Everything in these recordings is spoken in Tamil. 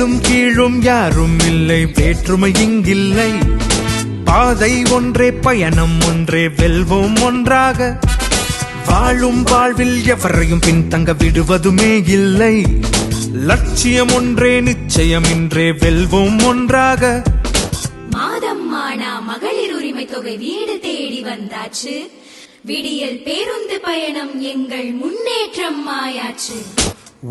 மேலும் கீழும் யாரும் இல்லை, வேற்றுமை இங்கில்லை. பாதை ஒன்றே, பயணம் ஒன்றே, வெல்வோம் ஒன்றாக. வாழும் வாழ்வில் எவரையும் பின்தங்க விடுவதுமே இல்லை. லட்சியம் ஒன்றே, நிச்சயமின்றே, வெல்வோம் ஒன்றாக. மாதம் ஆனா மகளிர் உரிமை தொகை வீடு தேடி வந்தாச்சு. விடியல் பேருந்து பயணம் எங்கள் முன்னேற்றம் ஆயாச்சு.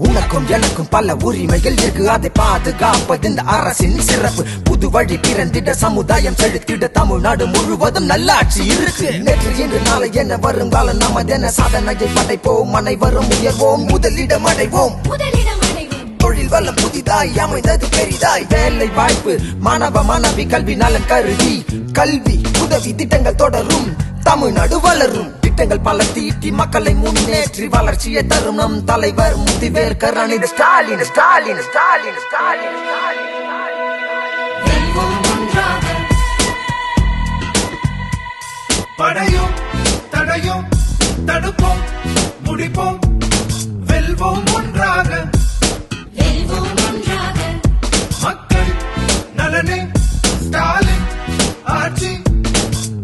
உனக்கும் எனக்கும் பல உரிமைகள் இருக்கு, அதை பாதுகாப்பது இந்த அரசின் சிறப்பு. புது வழி பிறந்திட, சமுதாயம் செலுத்திட, தமிழ்நாடு முழுவதும் நல்லாட்சி இருக்கு. நேற்று இன்று நாளை என வருங்காலம் நமதென சாதனையை படைப்போம், அனைவரும் உயர்வோம், முதலிடம் அடைவோம். தொழில் வளம் புதிதாய் அமைந்தது பெரிதாய், வேலை வாய்ப்பு மாணவ மாணவி கல்வி நலன் கருதி, கல்வி உதவி திட்டங்கள் தொடரும், தமிழ்நாடு வளரும். திட்டங்கள் பல தீட்டி மக்களை முன்னேற்றி வளர்ச்சியை தரும் நம் தலைவர் முதிவேர் கருணாநிதி ஸ்டாலின் ஸ்டாலின் ஸ்டாலின் ஸ்டாலின் படையும் தடையும் தடுப்போம், முடிப்போம், வெல்வோம் ஒன்றாக. மக்கள் நலனே ஸ்டாலின் ஆட்சி,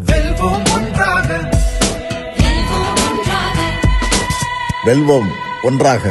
வெல்வோம் ஒன்றாக. வெல்வோம் ஒன்றாக.